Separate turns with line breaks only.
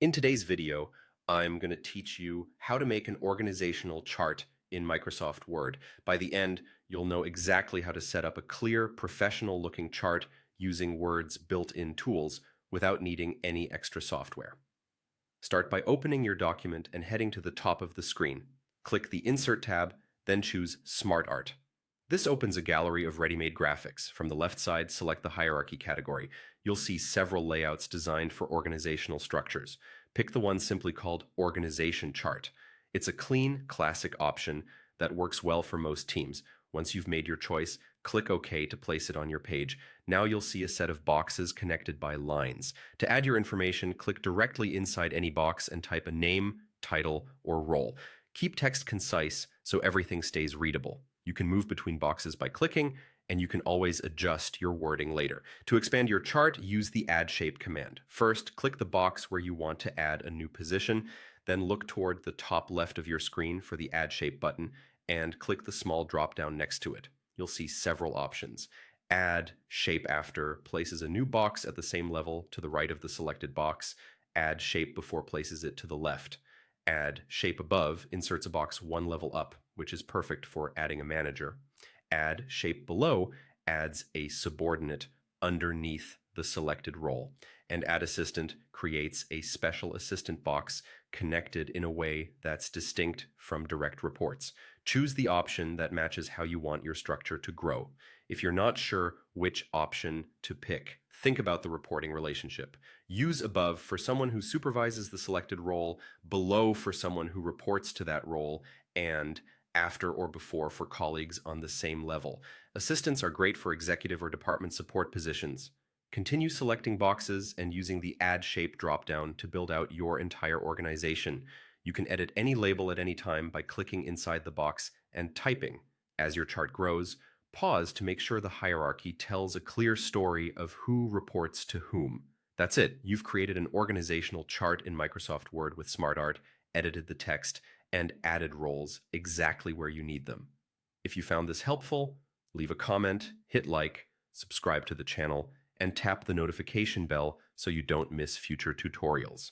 In today's video, I'm going to teach you how to make an organizational chart in Microsoft Word. By the end, you'll know exactly how to set up a clear, professional-looking chart using Word's built-in tools without needing any extra software. Start by opening your document and heading to the top of the screen. Click the Insert tab, then choose Smart Art. This opens a gallery of ready-made graphics. From the left side, select the Hierarchy category. You'll see several layouts designed for organizational structures. Pick the one simply called Organization Chart. It's a clean, classic option that works well for most teams. Once you've made your choice, click OK to place it on your page. Now you'll see a set of boxes connected by lines. To add your information, click directly inside any box and type a name, title, or role. Keep text concise so everything stays readable. You can move between boxes by clicking, and you can always adjust your wording later. To expand your chart, use the Add Shape command. First, click the box where you want to add a new position, then look toward the top left of your screen for the Add Shape button, and click the small drop-down next to it. You'll see several options. Add Shape After places a new box at the same level to the right of the selected box. Add Shape Before places it to the left. Add Shape Above inserts a box one level up, which is perfect for adding a manager. Add Shape Below adds a subordinate underneath the selected role. And Add Assistant creates a special assistant box connected in a way that's distinct from direct reports. Choose the option that matches how you want your structure to grow. If you're not sure which option to pick, think about the reporting relationship. Use Above for someone who supervises the selected role, Below for someone who reports to that role, and After or Before for colleagues on the same level. Assistants are great for executive or department support positions. Continue selecting boxes and using the Add Shape dropdown to build out your entire organization. You can edit any label at any time by clicking inside the box and typing. As your chart grows, pause to make sure the hierarchy tells a clear story of who reports to whom. That's it. You've created an organizational chart in Microsoft Word with SmartArt, edited the text, and added roles exactly where you need them. If you found this helpful, leave a comment, hit like, subscribe to the channel, and tap the notification bell so you don't miss future tutorials.